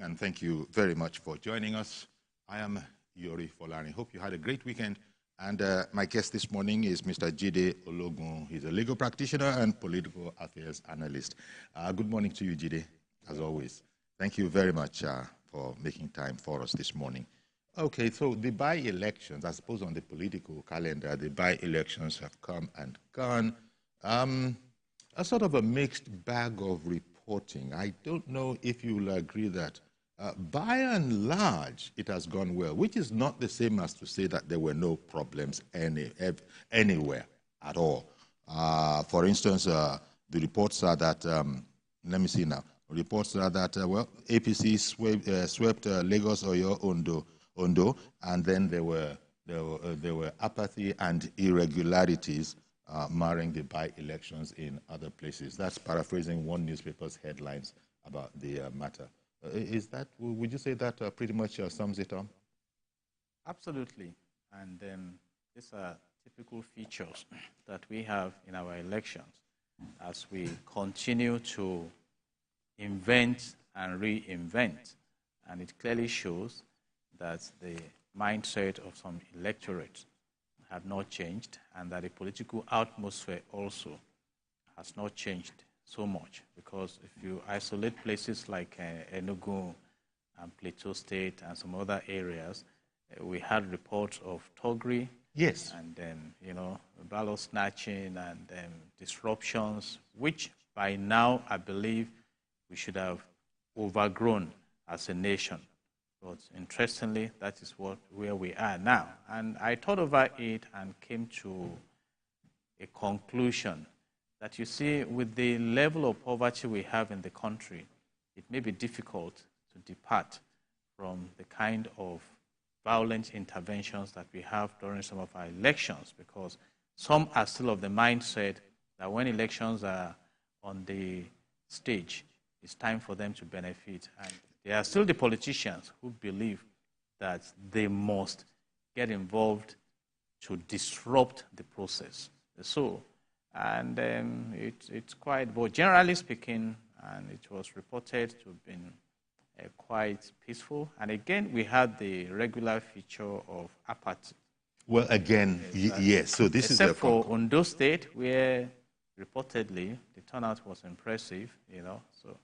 And thank you very much for joining us. I am Yori Folani. Hope you had a great weekend. And my guest this morning is Mr. Jide Ologun. He's a legal practitioner and political affairs analyst. Good morning to you, Jide, as always. Thank you very much for making time for us this morning. Okay, so the by-elections, I suppose on the political calendar, the by-elections have come and gone. A sort of a mixed bag of reporting. I don't know if you'll agree that by and large, it has gone well, which is not the same as to say that there were no problems anywhere at all. For instance, the reports are that, let me see now, reports are that, well, APC swept Lagos, Oyo, Ondo, and then there were apathy and irregularities marring the by-elections in other places. That's paraphrasing one newspaper's headlines about the matter. Would you say that pretty much sums it up? Absolutely. And these are typical features that we have in our elections as we continue to invent and reinvent. And it clearly shows that the mindset of some electorates have not changed, and that the political atmosphere also has not changed so much, because if you isolate places like Enugu and Plateau State and some other areas, we had reports of thuggery, yes, and ballot snatching and disruptions, which by now I believe we should have overgrown as a nation. But interestingly, that is where we are now. And I thought over it and came to a conclusion that, you see, with the level of poverty we have in the country, it may be difficult to depart from the kind of violent interventions that we have during some of our elections, because some are still of the mindset that when elections are on the stage, it's time for them to benefit. And there are still the politicians who believe that they must get involved to disrupt the process. And it's quite, but generally speaking, and it was reported to have been quite peaceful. And again, we had the regular feature of apathy. Well, again, yes. So this except for Ondo State, where reportedly the turnout was impressive, so.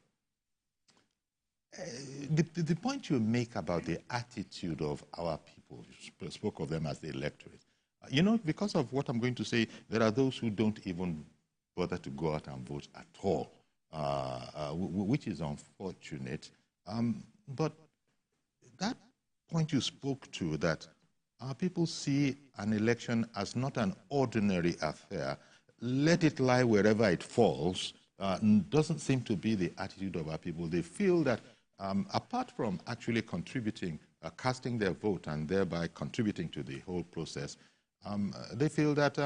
The point you make about the attitude of our people, you spoke of them as the electorate. Because of what I'm going to say, there are those who don't even bother to go out and vote at all, which is unfortunate. But that point you spoke to, that our people see an election as not an ordinary affair, let it lie wherever it falls, doesn't seem to be the attitude of our people. They feel that apart from actually contributing, casting their vote and thereby contributing to the whole process, they feel that,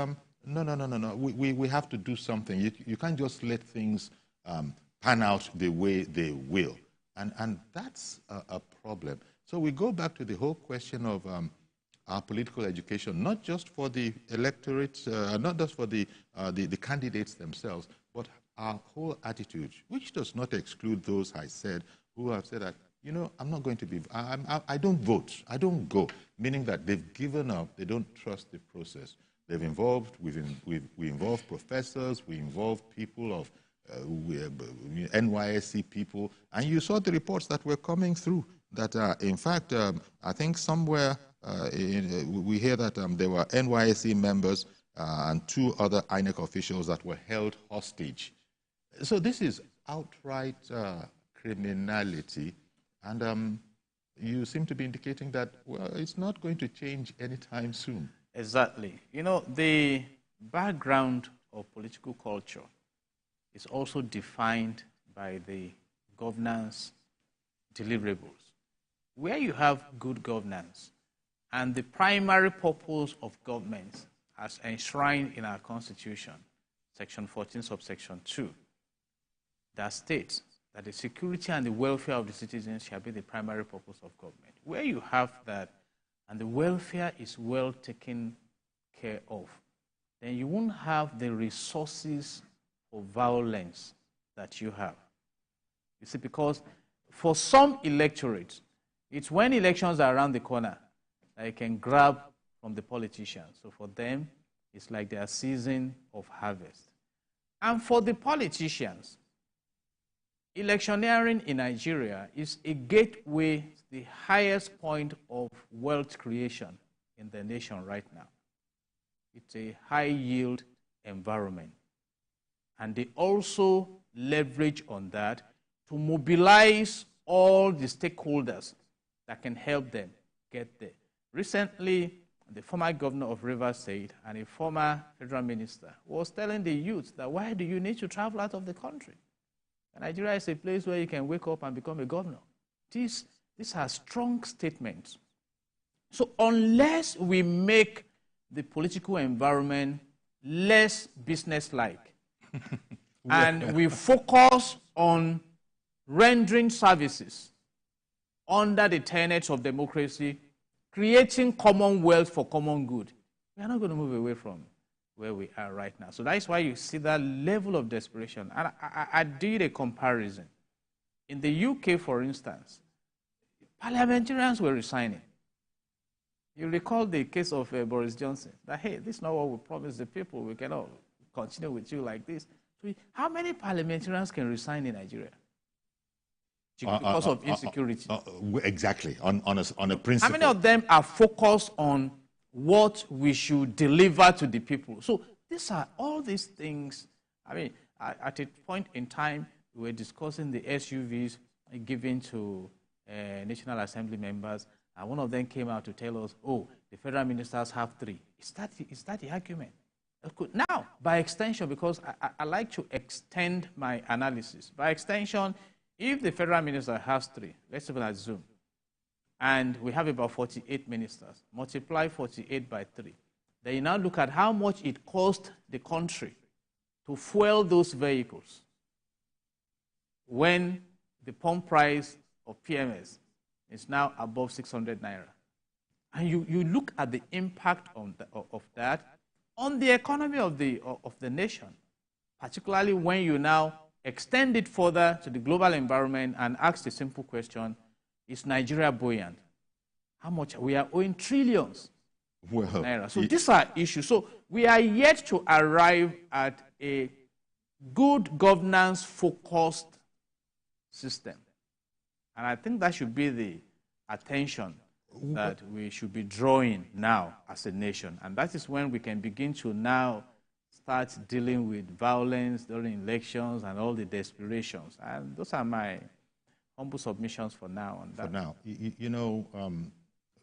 no, we have to do something. You can't just let things pan out the way they will. And that's a problem. So we go back to the whole question of our political education, not just for the electorate, not just for the candidates themselves, but our whole attitude, which does not exclude those I said who have said that, I'm not going to be, I don't vote, I don't go, meaning that they've given up, they don't trust the process. They've involved, we involve professors, we involve people of NYSC people, and you saw the reports that were coming through that, in fact, I think somewhere we hear that there were NYSC members and 2 other INEC officials that were held hostage. So this is outright criminality, and you seem to be indicating that, well, it's not going to change anytime soon. Exactly. The background of political culture is also defined by the governance deliverables. Where you have good governance, and the primary purpose of government as enshrined in our Constitution, Section 14, subsection 2, that states that the security and the welfare of the citizens shall be the primary purpose of government. Where you have that, and the welfare is well taken care of, then you won't have the resources for violence that you have. You see, because for some electorates, it's when elections are around the corner that you can grab from the politicians. So for them, it's like their season of harvest. And for the politicians, electioneering in Nigeria is a gateway to the highest point of wealth creation in the nation right now. It's a high-yield environment. And they also leverage on that to mobilize all the stakeholders that can help them get there. Recently, the former governor of Rivers State and a former federal minister was telling the youth that why do you need to travel out of the country? Nigeria is a place where you can wake up and become a governor. These are strong statements. So unless we make the political environment less business-like and we focus on rendering services under the tenets of democracy, creating commonwealth for common good, we are not going to move away from where we are right now. So that's why you see that level of desperation. And I did a comparison. In the UK, for instance, parliamentarians were resigning. You recall the case of Boris Johnson, that, hey, this is not what we promised the people. We cannot continue with you like this. So how many parliamentarians can resign in Nigeria? Because of insecurity. Exactly, on a principle. How many of them are focused on what we should deliver to the people? So these are all these things. I mean, at a point in time, we were discussing the SUVs given to National Assembly members, and one of them came out to tell us, oh, the federal ministers have 3. Is that the argument? Now, by extension, because I like to extend my analysis, by extension, if the federal minister has 3, let's even assume, and we have about 48 ministers, multiply 48 by 3. Then you now look at how much it cost the country to fuel those vehicles when the pump price of PMS is now above 600 naira. And you look at the impact of that on the economy of the nation, particularly when you now extend it further to the global environment and ask the simple question, is Nigeria buoyant? How much? We are owing trillions naira. So these are issues. So we are yet to arrive at a good governance focused system. And I think that should be the attention that we should be drawing now as a nation. And that is when we can begin to now start dealing with violence during elections and all the desperations. And those are my humble submissions for now on that. For now, you know,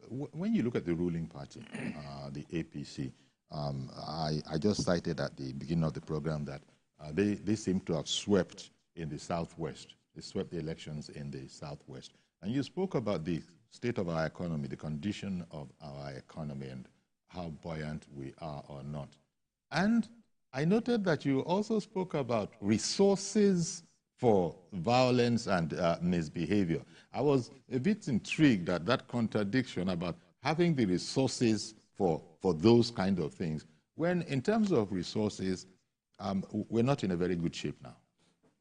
when you look at the ruling party, the APC, I just cited at the beginning of the program that they seem to have swept in the Southwest. They swept the elections in the Southwest. And you spoke about the state of our economy, the condition of our economy, and how buoyant we are or not. And I noted that you also spoke about resources for violence and misbehavior. I was a bit intrigued at that contradiction about having the resources for those kind of things, when in terms of resources, we're not in a very good shape now.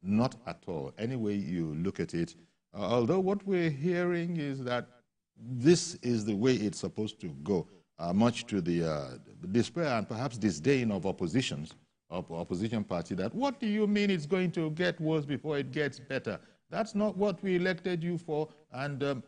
Not at all. Any way you look at it, although what we're hearing is that this is the way it's supposed to go, much to the despair and perhaps disdain of opposition party, that what do you mean it's going to get worse before it gets better? That's not what we elected you for. And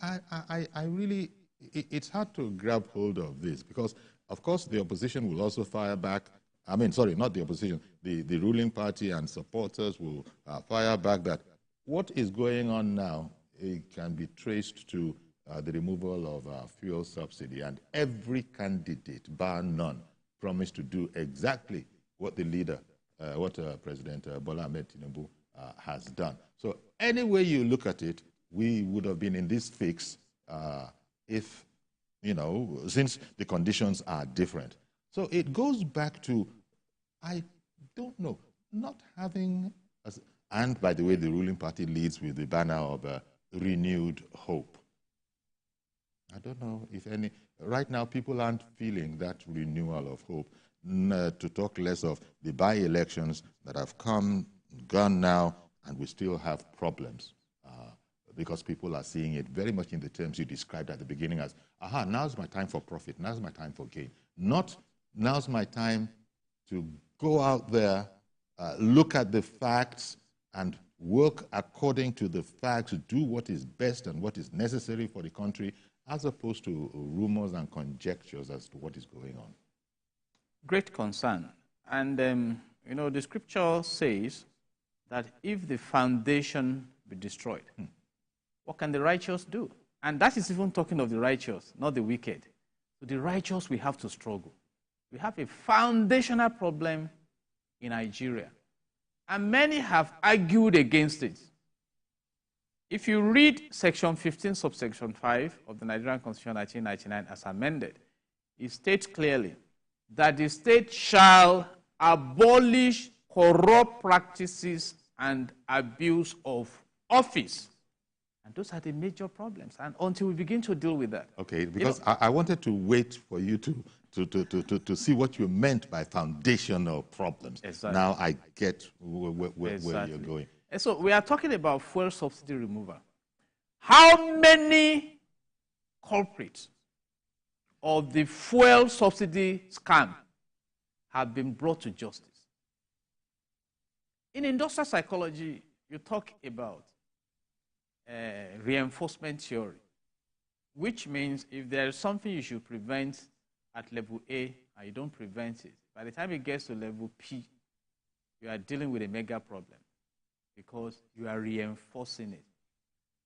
I really, it's hard to grab hold of this because, of course, the opposition will also fire back. I mean, sorry, not the opposition. The ruling party and supporters will fire back that what is going on now, it can be traced to the removal of fuel subsidy. And every candidate, bar none, promised to do exactly what the leader, President Bola Ahmed Tinubu has done. So any way you look at it, we would have been in this fix if, you know, since the conditions are different. So it goes back to, I don't know, not having, and by the way, the ruling party leads with the banner of renewed hope. I don't know if any, right now people aren't feeling that renewal of hope, to talk less of the by-elections that have come, gone now, and we still have problems. because people are seeing it very much in the terms you described at the beginning as, aha, now's my time for profit, now's my time for gain. Not, now's my time to go out there, look at the facts, and work according to the facts, do what is best and what is necessary for the country, as opposed to rumors and conjectures as to what is going on. Great concern. And, you know, the scripture says that if the foundation be destroyed, what can the righteous do? And that is even talking of the righteous, not the wicked. So the righteous, we have to struggle. We have a foundational problem in Nigeria. And many have argued against it. If you read section 15, subsection 5 of the Nigerian Constitution 1999 as amended, it states clearly that the state shall abolish corrupt practices and abuse of office. And those are the major problems. And until we begin to deal with that. Okay, because I wanted to wait for you to see what you meant by foundational problems. Exactly. Now I get where you're going. And so we are talking about fuel subsidy removal. How many culprits of the fuel subsidy scam have been brought to justice? In industrial psychology, you talk about reinforcement theory, which means if there is something you should prevent at level A and you don't prevent it, by the time it gets to level P, you are dealing with a mega problem because you are reinforcing it.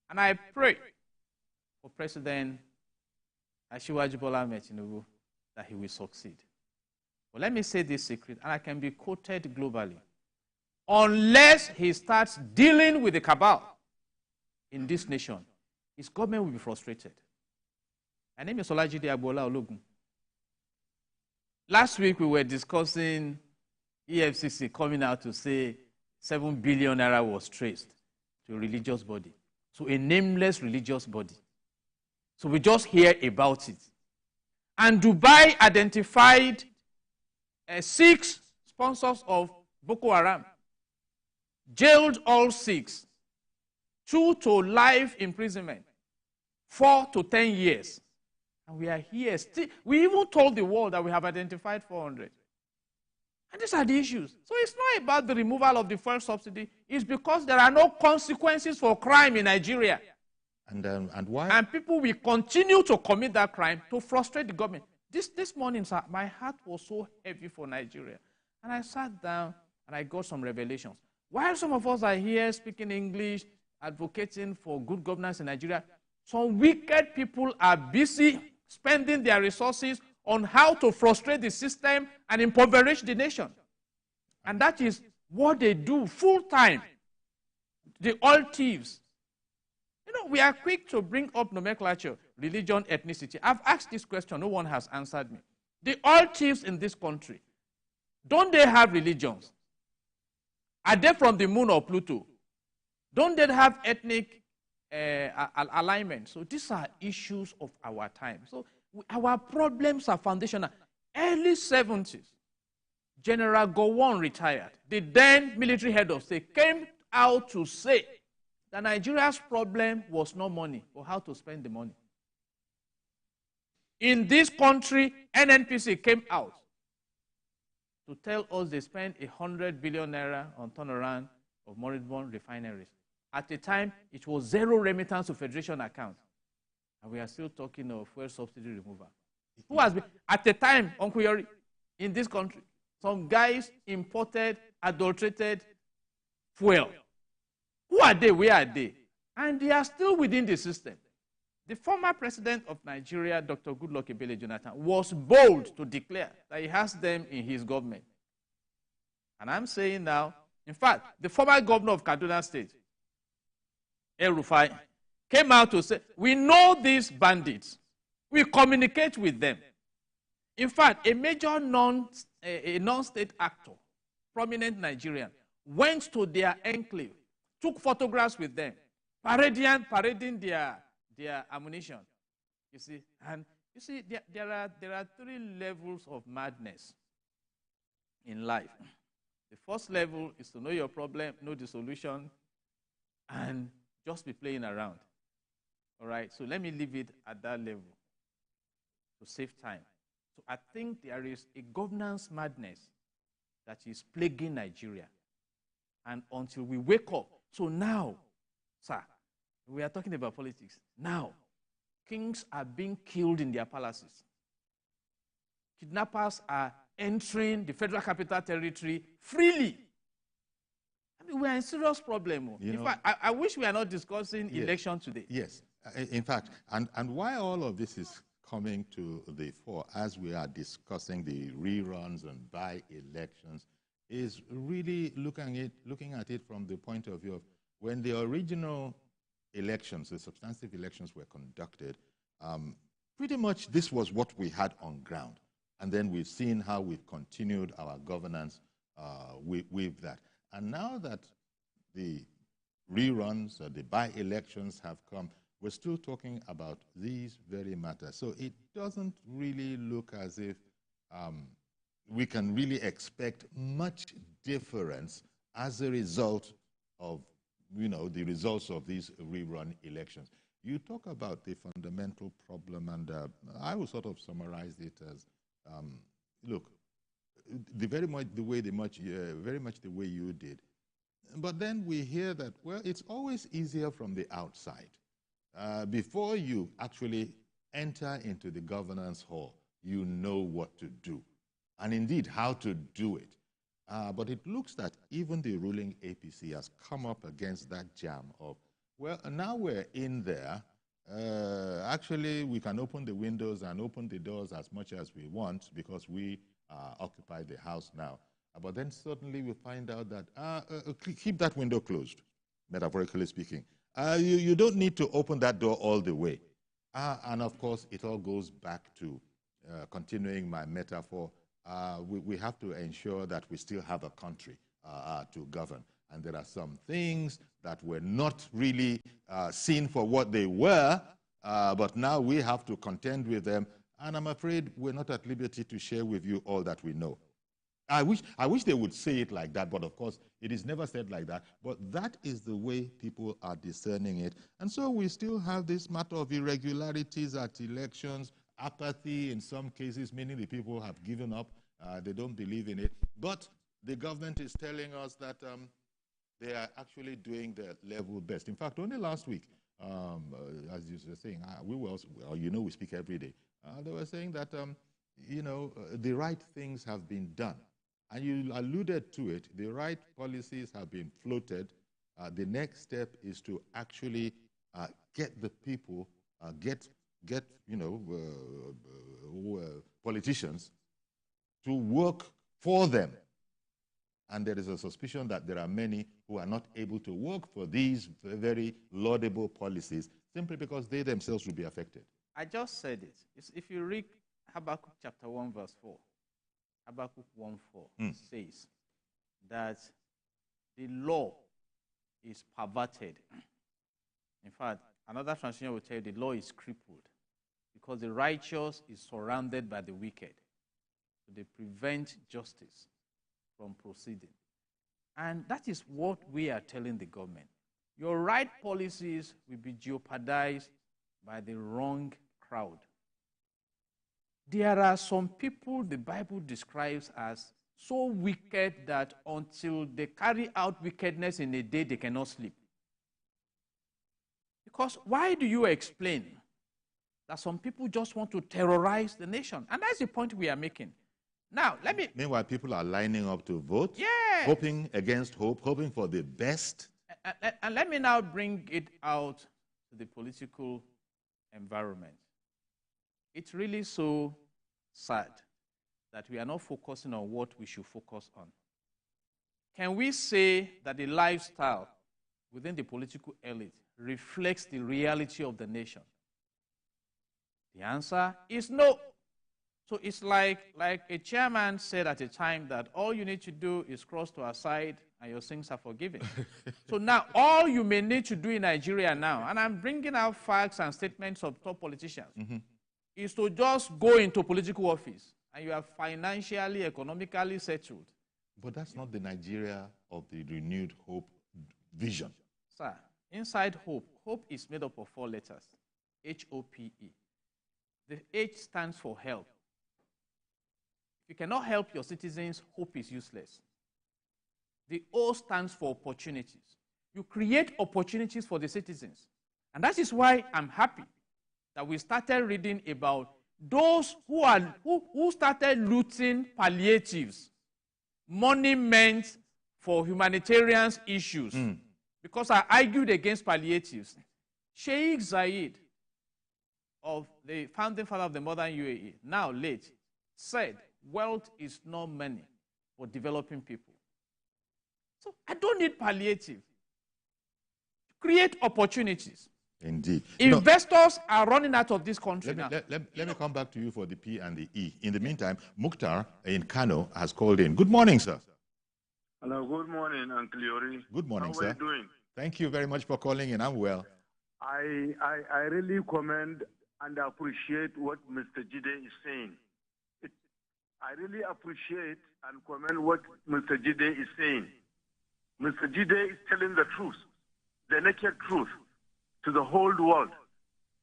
And I pray for President Asiwaju Bola Ahmed Tinubu that he will succeed. But let me say this secret, and I can be quoted globally. Unless he starts dealing with the cabal in this nation, his government will be frustrated. My name is Jide Ologun. Last week we were discussing EFCC coming out to say 7 billion naira was traced to a religious body, to a nameless religious body. So we just hear about it. And Dubai identified 6 sponsors of Boko Haram, jailed all 6, 2 to life imprisonment, 4 to 10 years. And we are here still. We even told the world that we have identified 400. And these are the issues. So it's not about the removal of the fuel subsidy. It's because there are no consequences for crime in Nigeria. And why? And people will continue to commit that crime to frustrate the government. This morning, sir, my heart was so heavy for Nigeria. And I sat down and I got some revelations. While some of us are here speaking English, advocating for good governance in Nigeria, some wicked people are busy spending their resources on how to frustrate the system and impoverish the nation. And that is what they do full time. The oil thieves. You know, we are quick to bring up nomenclature, religion, ethnicity. I've asked this question, no one has answered me. The oil thieves in this country, don't they have religions? Are they from the moon or Pluto? Don't they have ethnic alignment? So these are issues of our time. So our problems are foundational. Early 70s, General Gowon retired. The then military head of state came out to say that Nigeria's problem was not money, but how to spend the money. In this country, NNPC came out to tell us they spent 100 billion naira on turnaround of moribund refineries. At the time, it was 0 remittance to federation accounts. And we are still talking of fuel subsidy removal. Who has been, at the time, Uncle Yori, in this country, some guys imported adulterated fuel. Who are they? Where are they? And they are still within the system. The former president of Nigeria, Dr. Goodluck Ebele Jonathan, was bold to declare that he has them in his government. And I'm saying now, in fact, the former governor of Kaduna State, El Rufai, came out to say, we know these bandits. We communicate with them. In fact, a major non-state actor, prominent Nigerian, went to their enclave, took photographs with them, parading their ammunition. You see, and you see, there are 3 levels of madness in life. The first level is to know your problem, know the solution, and just be playing around. All right, so let me leave it at that level to save time. So I think there is a governance madness that is plaguing Nigeria. And until we wake up, so now, sir, we are talking about politics. Now, kings are being killed in their palaces. Kidnappers are entering the Federal Capital Territory freely. I mean, we are in serious problem. In fact, I wish we are not discussing election today. Yes. In fact, and why all of this is coming to the fore as we are discussing the reruns and by-elections is really looking at it from the point of view of when the original elections, the substantive elections were conducted, pretty much this was what we had on ground. And then we've seen how we've continued our governance with that. And now that the reruns, the by-elections have come, we're still talking about these very matters. So it doesn't really look as if we can really expect much difference as a result of, the results of these rerun elections. You talk about the fundamental problem, and I will sort of summarize it as, look, very much the way you did. But then we hear that, well, it's always easier from the outside. Before you actually enter into the governance hall, you know what to do, and indeed how to do it. But it looks that even the ruling APC has come up against that jam of, well, now we're in there. Actually, we can open the windows and open the doors as much as we want because we occupy the house now. But then suddenly we find out that, keep that window closed, metaphorically speaking. You don't need to open that door all the way. And of course, it all goes back to, continuing my metaphor, we have to ensure that we still have a country to govern. And there are some things that were not really seen for what they were, but now we have to contend with them. And I'm afraid we're not at liberty to share with you all that we know. I wish they would say it like that, but of course, it is never said like that. But that is the way people are discerning it. And so we still have this matter of irregularities at elections, apathy in some cases, meaning the people have given up. They don't believe in it. But the government is telling us that they are actually doing their level best. In fact, only last week, as you were saying, we speak every day. They were saying that, the right things have been done. And you alluded to it, the right policies have been floated. The next step is to actually get the people, get politicians to work for them. And there is a suspicion that there are many who are not able to work for these very laudable policies simply because they themselves will be affected. I just said it. If you read Habakkuk chapter 1, verse 4, Habakkuk 1:4 says that the law is perverted. In fact, another translation will tell you the law is crippled because the righteous is surrounded by the wicked. So they prevent justice from proceeding. And that is what we are telling the government. Your right policies will be jeopardized by the wrong crowd. There are some people the Bible describes as so wicked that until they carry out wickedness in a day, they cannot sleep. Because why do you explain that some people just want to terrorize the nation? And that's the point we are making. Now, let me... Meanwhile, people are lining up to vote, yes, hoping against hope, hoping for the best. And let me now bring it out to the political environment. It's really so sad that we are not focusing on what we should focus on. Can we say that the lifestyle within the political elite reflects the reality of the nation? The answer is no. So it's like a chairman said at a time that all you need to do is cross to our side and your sins are forgiven. So now all you may need to do in Nigeria now, and I'm bringing out facts and statements of top politicians, is to just go into political office and you are financially, economically settled. But that's not the Nigeria of the renewed hope vision. Sir, Inside hope, hope is made up of 4 letters, H-O-P-E. The H stands for help. If you cannot help your citizens, hope is useless. The O stands for opportunities. You create opportunities for the citizens. And that is why I'm happy that we started reading about those who started looting palliatives, money meant for humanitarian issues. Because I argued against palliatives. Sheikh Zayed, of the founding father of the modern UAE, now late, said, wealth is not money for developing people. So I don't need palliative. Create opportunities. Indeed. Investors are running out of this country now. Let me come back to you for the P and the E. In the meantime, Mukhtar in Kano has called in. Good morning, sir. Hello, good morning, Uncle Yori. Good morning, sir. How are you doing? Thank you very much for calling in. I'm well. I really commend and appreciate what Mr. Jide is saying. I really appreciate and commend what Mr. Jide is saying. Mr. Jide is telling the truth, the naked truth, to the whole world,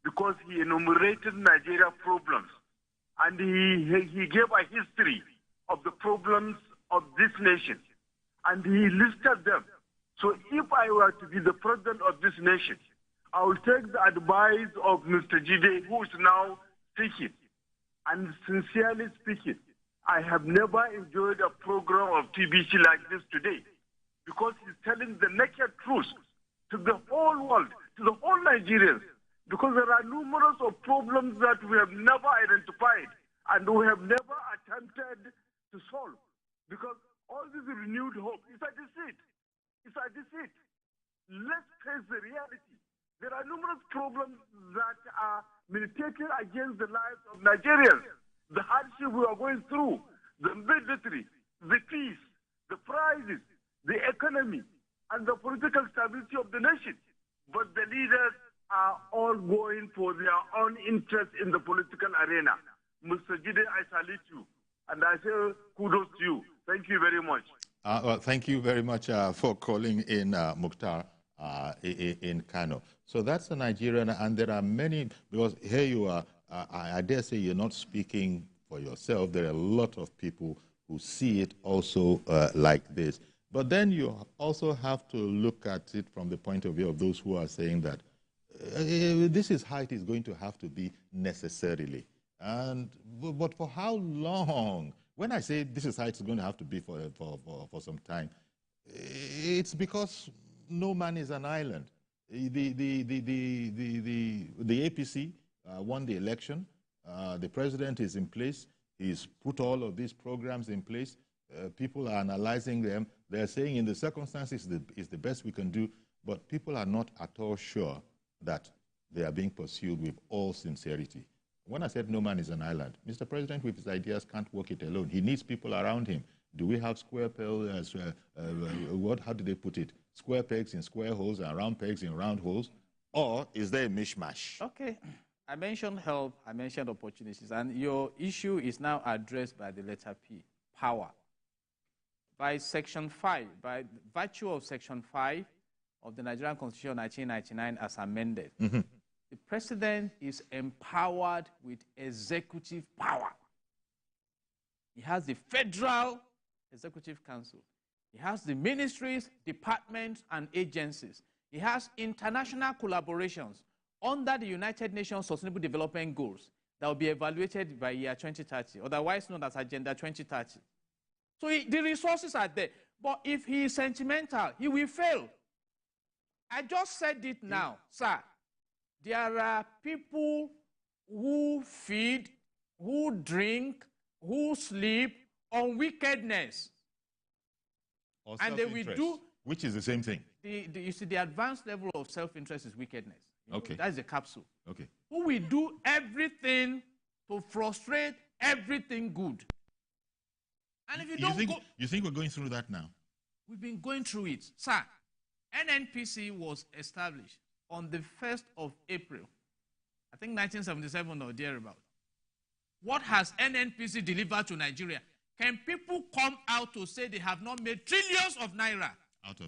because he enumerated Nigeria problems and he gave a history of the problems of this nation and he listed them. So if I were to be the president of this nation, I will take the advice of Mr. Jide, who is now speaking, and sincerely speaking, I have never enjoyed a program of TVC like this today, because he's telling the naked truth to the whole world, to the whole Nigerians, because there are numerous of problems that we have never identified and we have never attempted to solve, because all this renewed hope is a deceit. It's a deceit. Let's face the reality. There are numerous problems that are militating against the lives of Nigerians. The hardship we are going through, the military, the peace, the prices, the economy, and the political stability of the nation. But the leaders are all going for their own interest in the political arena. Mr. Jide, I salute you, and I say kudos to you. Thank you very much. Well, thank you very much for calling in, Mukhtar, in Kano. So that's the Nigerian, and there are many, because here you are, I dare say you're not speaking for yourself. There are a lot of people who see it also like this. But then you also have to look at it from the point of view of those who are saying that this is how it is going to have to be necessarily. But for how long? When I say this is how it's going to have to be for some time, it's because no man is an island. The APC won the election. The president is in place. He's put all of these programs in place. People are analyzing them. They're saying in the circumstances it's the best we can do, but people are not at all sure that they are being pursued with all sincerity. When I said no man is an island, Mr. President with his ideas can't work it alone. He needs people around him. Do we have square pegs, how do they put it? Square pegs in square holes and round pegs in round holes? Or is there a mishmash? Okay. I mentioned help, I mentioned opportunities, and your issue is now addressed by the letter P, power. By Section 5, by virtue of Section 5 of the Nigerian Constitution 1999 as amended, the president is empowered with executive power. He has the Federal Executive Council. He has the ministries, departments, and agencies. He has international collaborations under the United Nations Sustainable Development Goals that will be evaluated by year 2030, otherwise known as Agenda 2030. So the resources are there. But if he is sentimental, he will fail. I just said it now, sir. There are people who feed, who drink, who sleep on wickedness. Or and they will do... Which is the same thing. You see, the advanced level of self-interest is wickedness. Okay. That is a capsule. Okay. Who will do everything to frustrate everything good. And if you think we're going through that now? We've been going through it. Sir, NNPC was established on the 1st of April, I think 1977 or thereabout. What has NNPC delivered to Nigeria? Can people come out to say they have not made trillions of naira?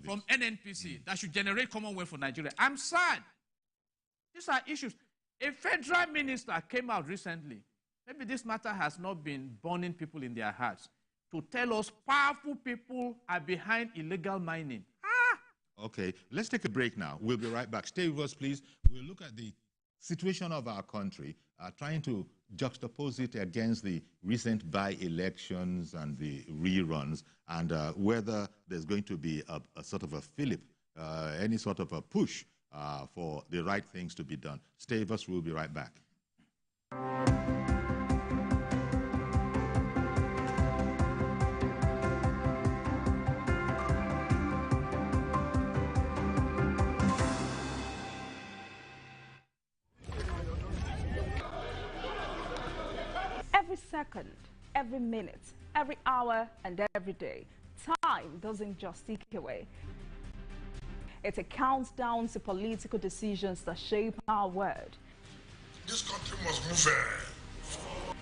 from NNPC that should generate Commonwealth for Nigeria. I'm sad. These are issues. A federal minister came out recently. Maybe this matter has not been burning people in their hearts, to tell us powerful people are behind illegal mining. Okay, let's take a break now. We'll be right back. Stay with us, please. We'll look at the situation of our country, trying to juxtapose it against the recent by-elections and the reruns, and whether there's going to be a sort of a fillip, any sort of a push for the right things to be done. Stay with us. We'll be right back. Every second, every minute, every hour, and every day, time doesn't just tick away. It's a countdown to political decisions that shape our world. This country must move.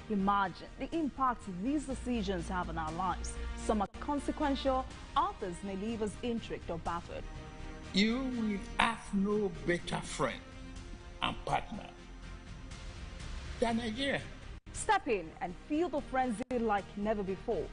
Imagine the impact these decisions have on our lives. Some are consequential, others may leave us intrigued or baffled. You will have no better friend and partner than Nigeria. Step in and feel the frenzy like never before.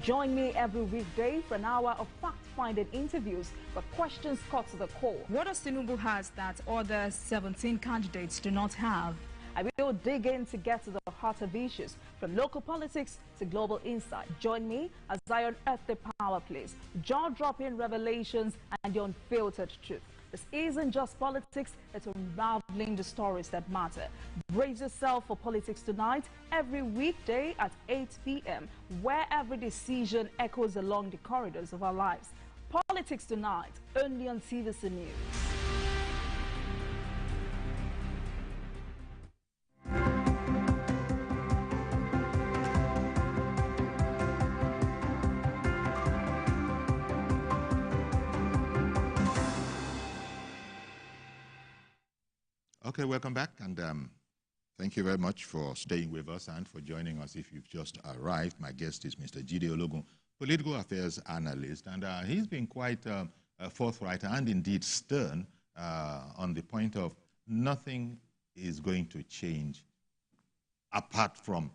Join me every weekday for an hour of fact-finding interviews where questions cut to the core. What does Tinubu has that other 17 candidates do not have? I will dig in to get to the heart of issues, from local politics to global insight. Join me as I unearth the power plays, jaw-dropping revelations, and the unfiltered truth. This isn't just politics, it's unraveling the stories that matter. Brace yourself for Politics Tonight every weekday at 8 p.m., where every decision echoes along the corridors of our lives. Politics Tonight, only on TVC News. Okay, welcome back, and thank you very much for staying with us and for joining us. If you've just arrived, my guest is Mr. Jide Ologun, Political Affairs Analyst, and he's been quite forthright and indeed stern on the point of nothing is going to change apart from,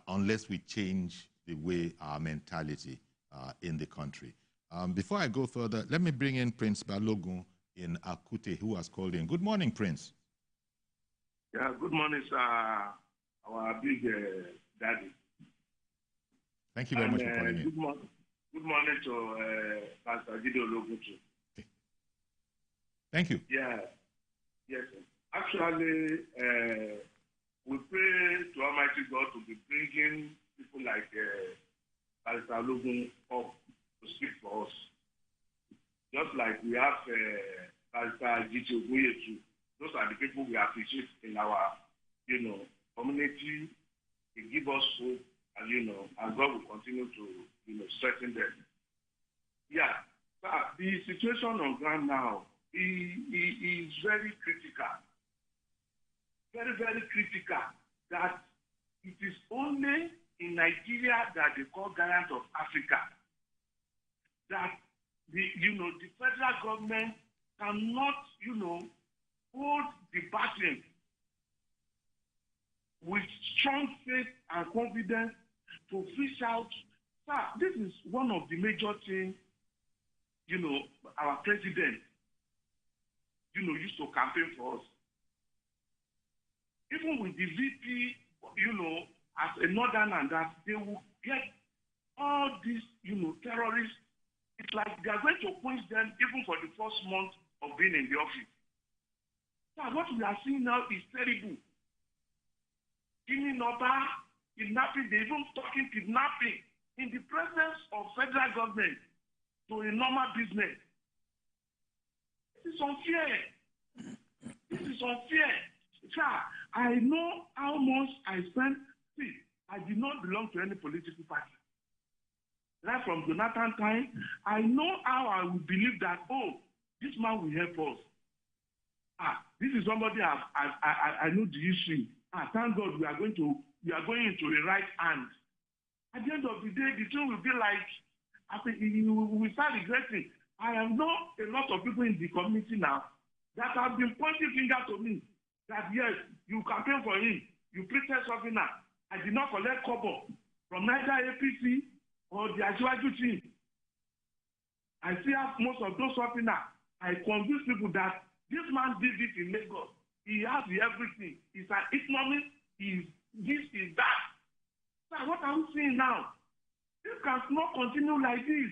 unless we change the way our mentality in the country. Before I go further, let me bring in Prince Balogun in Akute, who has called in. Good morning, Prince. Yeah, good morning, sir. Our big daddy. Thank you very much for calling in. Good morning to Pastor Jide Ologun. Okay. Thank you. Yeah, yes. Actually, we pray to Almighty God to be bringing people like Pastor Ologun up to speak for us. Just like we have Pastor Jide Ologun. Those are the people we appreciate in our, community. They give us hope, and and God will continue to, strengthen them. Yeah, the situation on ground now is very critical. Very, very critical. That it is only in Nigeria that they call Giant of Africa. That the federal government cannot, hold the baton with strong faith and confidence to fish out. Sir, this is one of the major things, our president, used to campaign for us. Even with the VP, as a northerner, that they will get all these, terrorists. It's like they are going to punish them even for the first month of being in the office. What we are seeing now is terrible. Kidnapping, they even talking kidnapping in the presence of federal government to a normal business. This is unfair. This is unfair. Sir, I know how much I spent. See, I did not belong to any political party. Right from Jonathan time, I know how I would believe that, this man will help us. This is somebody I know the history. Thank God we are going into the right hand. At the end of the day, the thing will be like I think you will start regretting. I have known a lot of people in the community now that have been pointing finger to me that yes, you campaign for him, you pretend something now. I did not collect kobo from neither APC or the Asiwaju team. I still have most of those something now. I convince people that this man did this in Lagos. He has everything. He's an economist. He's this, is that. So what are we seeing now? This cannot continue like this.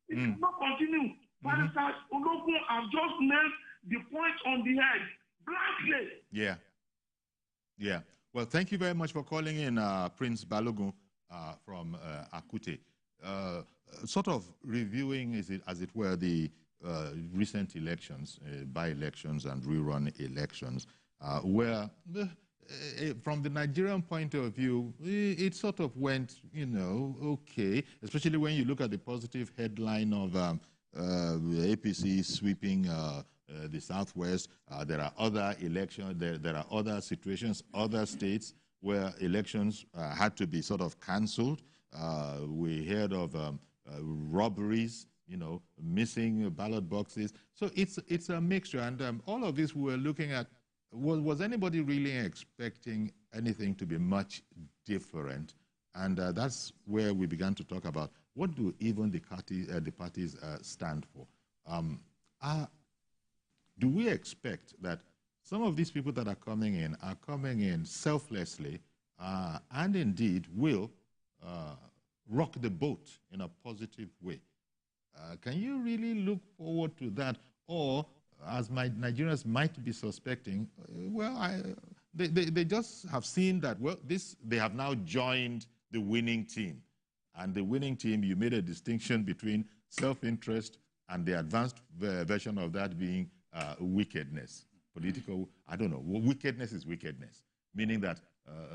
It cannot continue. Barrister Ologun have just nailed the point on the head, blankly. Yeah. Yeah. Well, thank you very much for calling in, Prince Balogun from Akute. Sort of reviewing, as it were, the recent elections, by-elections and rerun elections, where, from the Nigerian point of view, it sort of went, okay, especially when you look at the positive headline of APC sweeping the Southwest. There are other elections, there are other situations, other states where elections had to be sort of cancelled. We heard of robberies, missing ballot boxes. So it's a mixture, and all of this we were looking at. Was anybody really expecting anything to be much different? And that's where we began to talk about what do even the parties stand for. Do we expect that some of these people that are coming in selflessly and indeed will rock the boat in a positive way? Can you really look forward to that? Or, as Nigerians might be suspecting, they just have seen that, they have now joined the winning team. And the winning team, you made a distinction between self-interest and the advanced version of that being wickedness. Political, I don't know, wickedness is wickedness, meaning that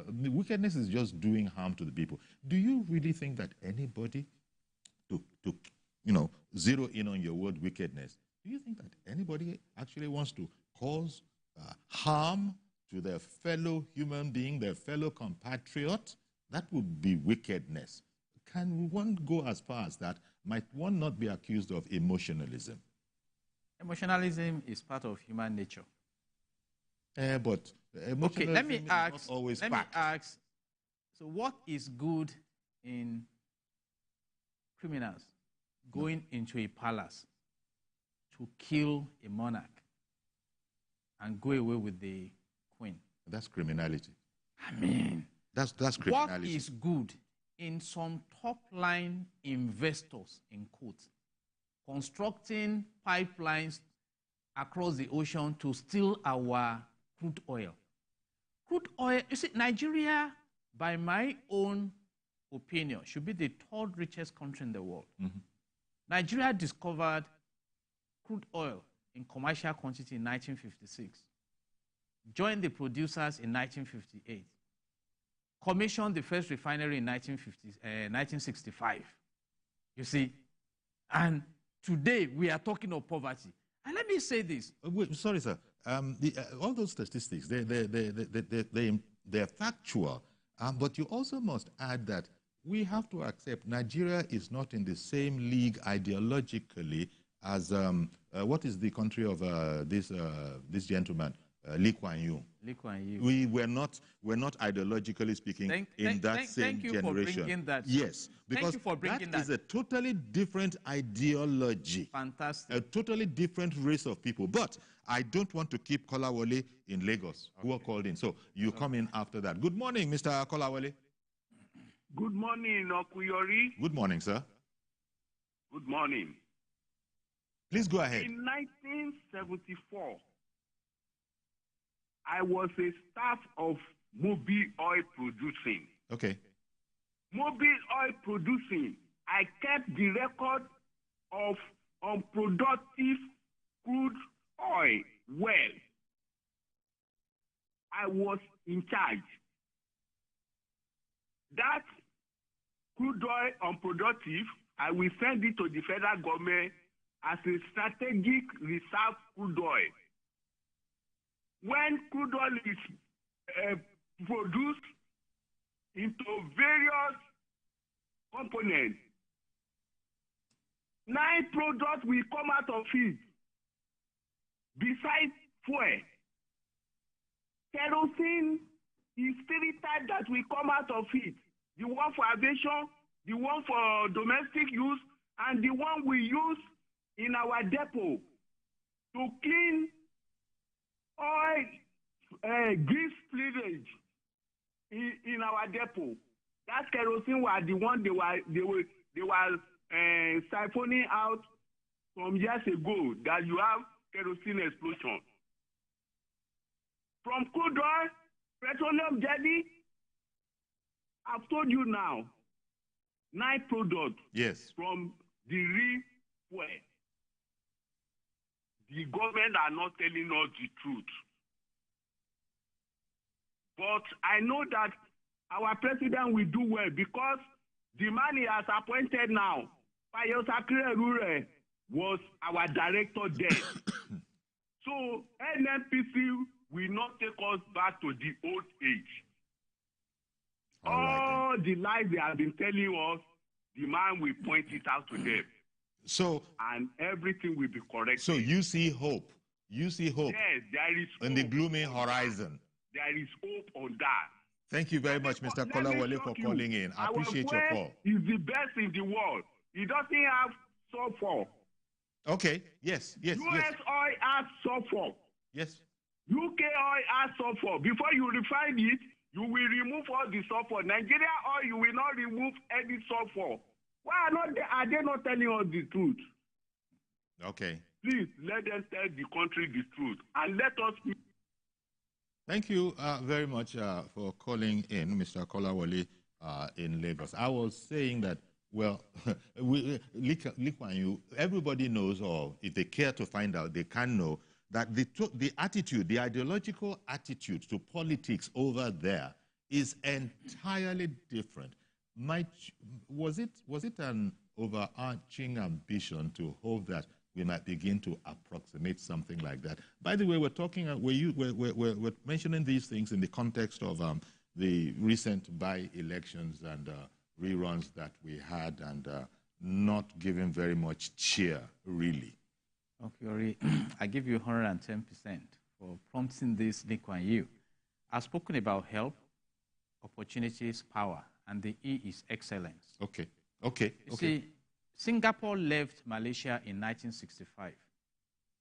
wickedness is just doing harm to the people. Do you really think that anybody, to zero in on your word wickedness, do you think that anybody actually wants to cause harm to their fellow human being, their fellow compatriot? That would be wickedness. Can one go as far as that? Might one not be accused of emotionalism? Emotionalism is part of human nature. But emotionalism let me ask, is not always let fact. me ask, so what is good in criminals going into a palace to kill a monarch and go away with the queen? That's criminality. I mean, that's criminality. What is good in some top-line investors, in quotes, constructing pipelines across the ocean to steal our crude oil? Crude oil, you see, Nigeria, by my own opinion, should be the third richest country in the world. Nigeria discovered crude oil in commercial quantity in 1956, joined the producers in 1958, commissioned the first refinery in 1965. You see, and today we are talking of poverty. And let me say this. Wait, sorry, sir. All those statistics, they're factual, but you also must add that we have to accept Nigeria is not in the same league ideologically as what is the country of this gentleman, Lee Kuan Yew. Lee Kuan Yew. We're not ideologically speaking in that same generation. Thank you for bringing that. Yes, because that is a totally different ideology. Fantastic. A totally different race of people. But I don't want to keep Kolawole in Lagos, who are called in. So you come in after that. Good morning, Mr. Kolawole. Good morning, Okuyori. Good morning, sir. Good morning. Please go ahead. In 1974, I was a staff of Mobil Oil Producing. Okay. Mobil Oil Producing, I kept the record of unproductive crude oil well. I was in charge. That crude oil unproductive, I will send it to the federal government as a strategic reserve crude oil. When crude oil is produced into various components, 9 products will come out of it. Besides fuel, kerosene is 3 types that will come out of it. The one for aviation, the one for domestic use, and the one we use in our depot to clean oil, grease spillage in our depot. That kerosene was the one they were siphoning out some years ago, that you have kerosene explosion. From crude oil, petroleum jelly, I've told you now, 9 products. Yes. From the refuel. The government are not telling us the truth. But I know that our president will do well, because the man he has appointed now, Payo Sakire was our director then. So NNPC will not take us back to the old age. All the lies they have been telling us, the man will point it out to them. So, and everything will be corrected. So you see hope. You see hope. Yes, there is hope. In the gloomy horizon. There is hope on that. Thank you very much, Mr. Kolawole, for calling in. I appreciate your call. Is the best in the world. It doesn't have sulfur. Okay. Yes. US oil has sulfur. Yes. UK oil has sulfur. Before you refine it, you will remove all the sulfur. Nigeria oil, you will not remove any sulfur. Why are they not telling us the truth? Okay. Please let them tell the country the truth, and let us. Thank you very much for calling in, Mr. Kolawole, in Lagos. I was saying that, well, Lee Kuan Yew, everybody knows, or if they care to find out, they can know that the attitude, the ideological attitude to politics over there is entirely different. Was it an overarching ambition to hope that we might begin to approximate something like that? By the way, we're mentioning these things in the context of the recent by-elections and reruns that we had, and not giving very much cheer, really. Okay, I give you 110% for prompting this, Lee Kuan Yew. I've spoken about help, opportunities, power, and the E is excellence. Okay. See, Singapore left Malaysia in 1965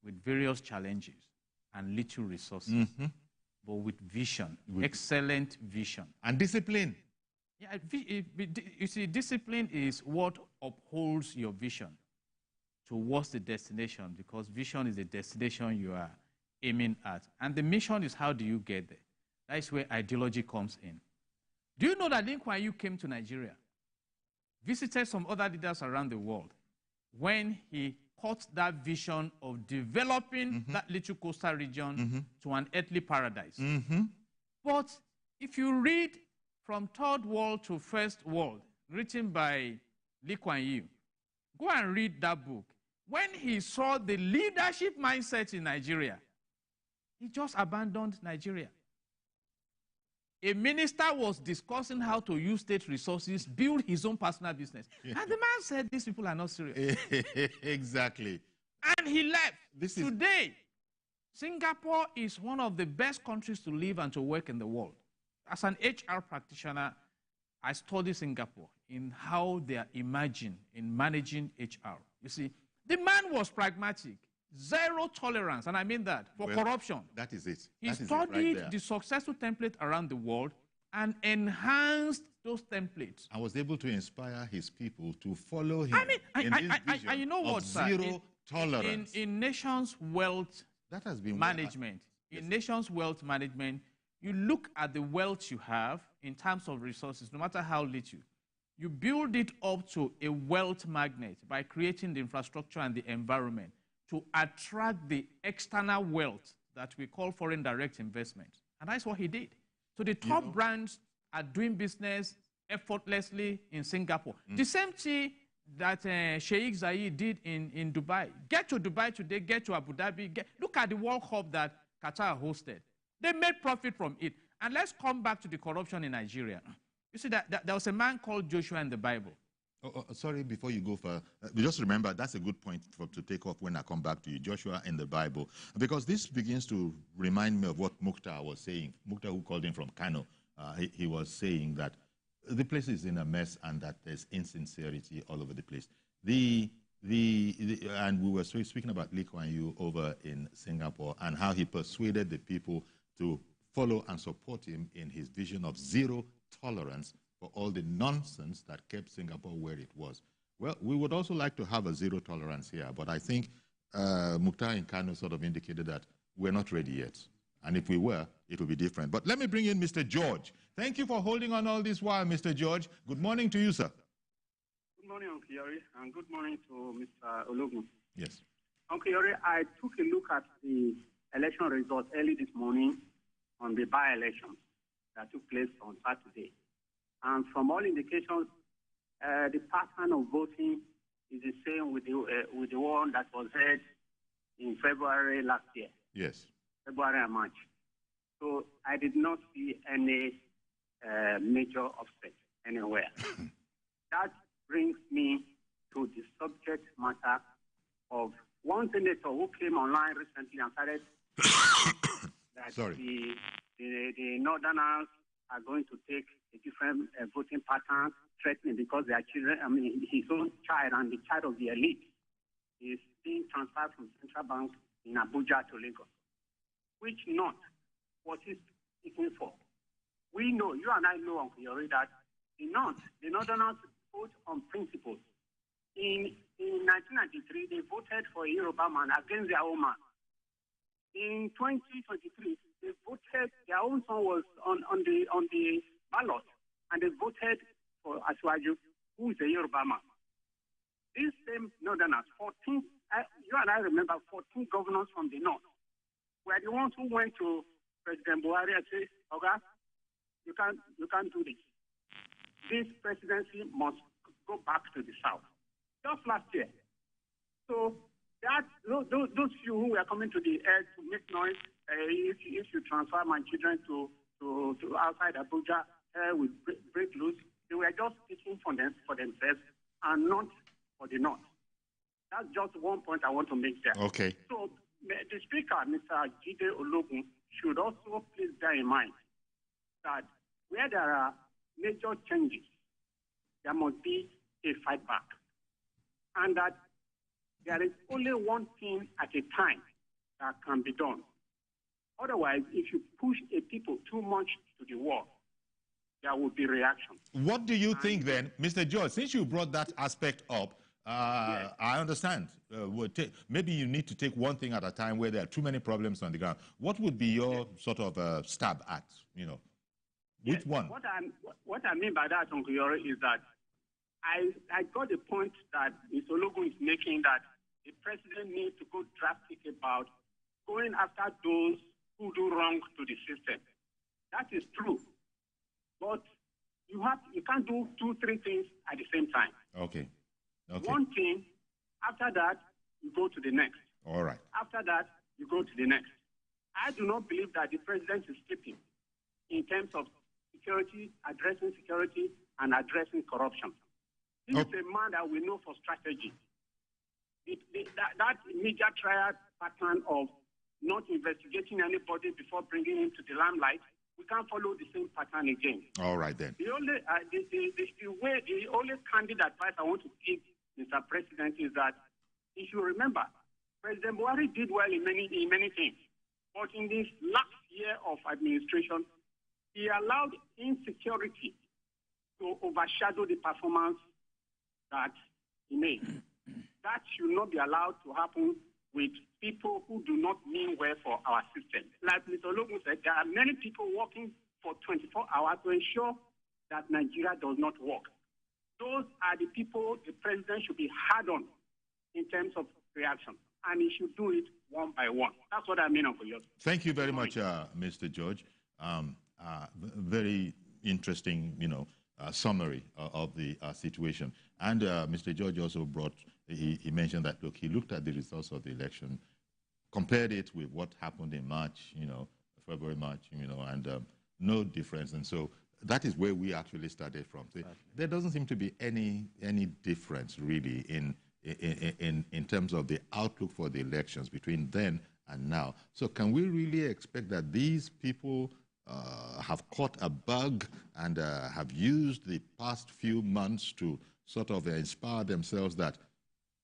with various challenges and little resources, but with vision, excellent vision. And discipline. Yeah, you see, discipline is what upholds your vision towards the destination, because vision is the destination you are aiming at. And the mission is, how do you get there? That's where ideology comes in. Do you know that Lee Kuan Yew came to Nigeria, visited some other leaders around the world, when he caught that vision of developing that little coastal region to an earthly paradise? But if you read From Third World to First World, written by Lee Kuan Yew, go and read that book. When he saw the leadership mindset in Nigeria, he just abandoned Nigeria. A minister was discussing how to use state resources, build his own personal business. And the man said, these people are not serious. Exactly. And he left. Today, Singapore is one of the best countries to live and to work in the world. As an HR practitioner, I study Singapore in how they are emerging in managing HR. You see, the man was pragmatic, zero tolerance, and I mean that, for corruption. That is it. He studied the successful template around the world and enhanced those templates. I was able to inspire his people to follow him in this vision you know what, of zero tolerance. In nations' wealth that has been management, nations' wealth management, you look at the wealth you have in terms of resources, no matter how little. You build it up to a wealth magnet by creating the infrastructure and the environment to attract the external wealth that we call foreign direct investment. And that's what he did. So the top brands are doing business effortlessly in Singapore. The same thing that Sheikh Zayed did in Dubai. Get to Dubai today, get to Abu Dhabi, look at the World Cup that Qatar hosted. They made profit from it. And let's come back to the corruption in Nigeria. You see, that there was a man called Joshua in the Bible. Sorry, before you go further, just remember that's a good point to take off when I come back to you, Joshua, in the Bible, because this begins to remind me of what Mukhtar was saying. Mukhtar, who called in from Kano, he was saying that the place is in a mess and that there's insincerity all over the place. And we were speaking about Lee Kuan Yew over in Singapore and how he persuaded the people to follow and support him in his vision of zero tolerance for all the nonsense that kept Singapore where it was. Well, we would also like to have a zero tolerance here, but I think Mukhtar in Kano sort of indicated that we're not ready yet. And if we were, it would be different. But let me bring in Mr. George. Thank you for holding on all this while, Mr. George. Good morning to you, sir. Good morning, Uncle Yori, and good morning to Mr. Ologun. Yes. Uncle Yori, I took a look at the election results early this morning on the by-elections that took place on Saturday. And from all indications, the pattern of voting is the same with the one that was held in February last year. Yes. February and March. So I did not see any major offset anywhere. That brings me to the subject matter of one senator who came online recently and started that the Northerners are going to take a different voting pattern, threatening because their children, his own child and the child of the elite is being transferred from central bank in Abuja to Lagos. Which not what is speaking for. We know, you and I know, Uncle Yori, that the Northerners vote on principles. In 1993, they voted for a Yoruba man against their own man. In 2023, they voted, their own son was on the ballot, and they voted for Asiwaju, who is a Yoruba man. These same Northerners, 14, you and I remember 14 governors from the North, were the ones who went to President Buhari and said, okay, you can't do this. This presidency must go back to the South. Just last year. So those few who were coming to the air to make noise, if you transfer my children to outside Abuja with break loose, they were just speaking for themselves and not for the North. That's just one point I want to make there. Okay. So the Speaker, Mr. Jide Ologun, should also please bear in mind that where there are major changes, there must be a fight back. And that there is only one thing at a time that can be done. Otherwise, if you push a people too much to the wall, there will be reaction. What do you think then, Mr. George, since you brought that aspect up, yes. I understand. Maybe you need to take one thing at a time where there are too many problems on the ground. What would be your sort of stab at, Which one? What I mean by that, Uncle Yori, is that I got the point that Mr. Ologun is making, that the president needs to go drastic about going after those who do wrong to the system. That is true. But you can't do 2-3 things at the same time. Okay. One thing, after that, you go to the next. All right. After that, you go to the next. I do not believe that the president is skipping in terms of security, addressing security, and addressing corruption. This is a man that we know for strategy. That media trial pattern of not investigating anybody before bringing him to the limelight, we can't follow the same pattern again. All right, then. The only candid advice I want to give Mr. President is that he should remember President Buhari did well in many things, but in this last year of administration, he allowed insecurity to overshadow the performance that he made. That should not be allowed to happen with people who do not mean well for our system. Like Mr. Ologun said, there are many people working for 24 hours to ensure that Nigeria does not work. Those are the people the president should be hard on in terms of reaction, and he should do it one by one. That's what I mean, Uncle Yori. Thank you very much, Mr. George. Very interesting, summary of the situation. And Mr. George also he mentioned that, look, he looked at the results of the election, compared it with what happened in March, February, March, and no difference. And so that is where we actually started from. So there doesn't seem to be any difference really in terms of the outlook for the elections between then and now. So can we really expect that these people have caught a bug and have used the past few months to sort of inspire themselves that,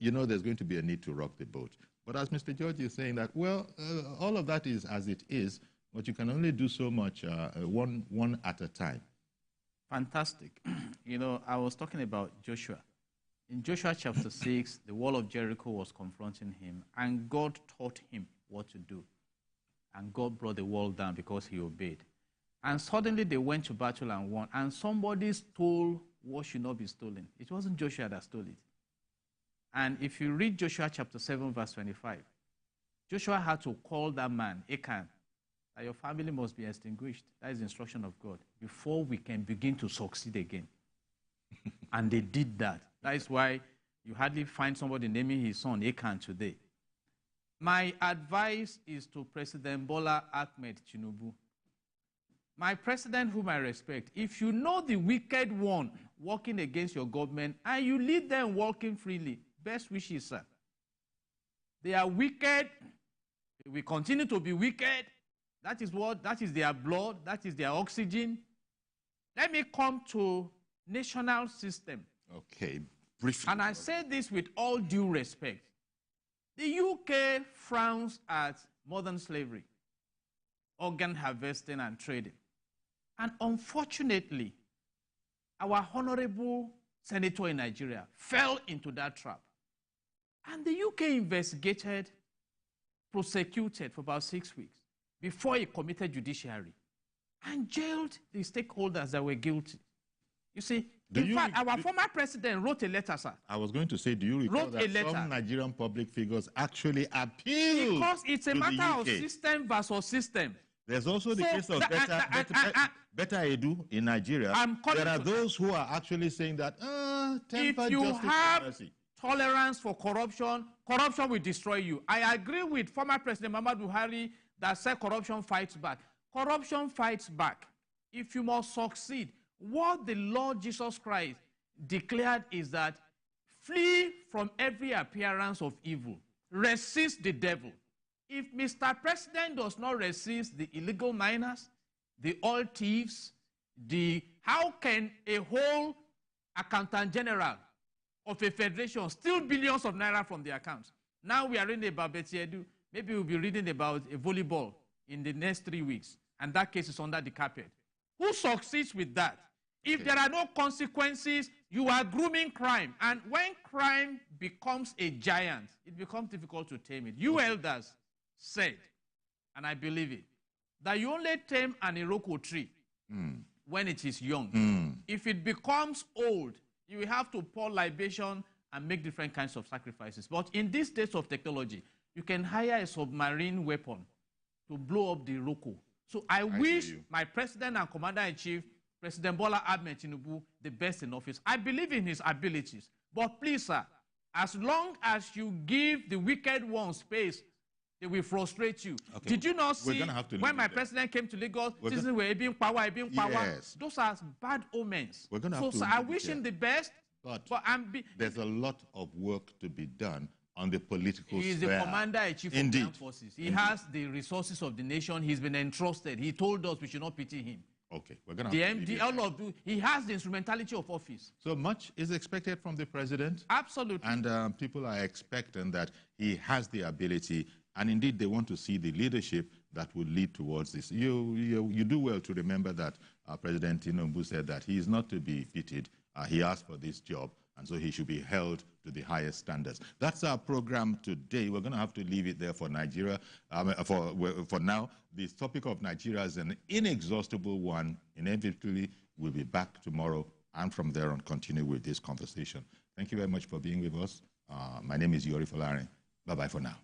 you know, there's going to be a need to rock the boat? But as Mr. George is saying that, well, all of that is as it is, but you can only do so much one at a time. Fantastic. You know, I was talking about Joshua. In Joshua chapter 6, the wall of Jericho was confronting him, and God taught him what to do. And God brought the wall down because he obeyed. And suddenly they went to battle and won, and somebody stole what should not be stolen. It wasn't Joshua that stole it. And if you read Joshua chapter 7, verse 25, Joshua had to call that man, Achan, that your family must be extinguished. That is the instruction of God, before we can begin to succeed again. And they did that. That is why you hardly find somebody naming his son Achan today. My advice is to President Bola Ahmed Tinubu. My president, whom I respect, if you know the wicked one working against your government and you lead them walking freely, best wishes, sir. They are wicked. They will continue to be wicked. That is their blood. That is their oxygen. Let me come to national system. Okay, briefly. And I say this with all due respect. The UK frowns at modern slavery, organ harvesting and trading. And unfortunately, our honorable senator in Nigeria fell into that trap. And the UK investigated, prosecuted for about 6 weeks before he committed judiciary and jailed the stakeholders that were guilty. You see, in fact, our former president wrote a letter, sir. I was going to say, do you recall that some Nigerian public figures actually appealed? Because it's a matter of system versus system. There's also the case of Better Edu in Nigeria. There are those who are actually saying that, temper if you justice have mercy. Tolerance for corruption, corruption will destroy you. I agree with former President Muhammadu Buhari that said corruption fights back. Corruption fights back. If you must succeed, what the Lord Jesus Christ declared is that flee from every appearance of evil. Resist the devil. If Mr. President does not resist the illegal miners, the oil thieves, how can a whole accountant general of a federation steal billions of naira from the accounts? Now we are reading about Betty Edu. Maybe we'll be reading about a volleyball in the next 3 weeks, and that case is under the carpet. Who succeeds with that? If there are no consequences, you are grooming crime. And when crime becomes a giant, it becomes difficult to tame it. You elders said, and I believe it, that you only tame an Iroko tree when it is young. If it becomes old, you will have to pour libation and make different kinds of sacrifices. But in these days of technology, you can hire a submarine weapon to blow up the Iroko. So I wish my president and commander-in-chief, President Bola Ahmed Tinubu, the best in office. I believe in his abilities. But please, sir, as long as you give the wicked one space, they will frustrate you. Okay. Did you not see when my president came to Lagos, citizens were being power, Yes. Those are bad omens. So I wish him the best, but there's a lot of work to be done on the political sphere. He is the commander-in-chief of the armed forces. He has the resources of the nation. He's been entrusted. He told us we should not pity him. Okay, we're going to have the MD, he has the instrumentality of office. So much is expected from the president. Absolutely. And people are expecting that he has the ability, and indeed they want to see the leadership that will lead towards this. You do well to remember that President Tinubu said that he is not to be pitied. He asked for this job, and so he should be held to the highest standards. That's our program today. We're going to have to leave it there for Nigeria. For now, the topic of Nigeria is an inexhaustible one. Inevitably, we'll be back tomorrow, and from there on, continue with this conversation. Thank you very much for being with us. My name is Yori Folare. Bye-bye for now.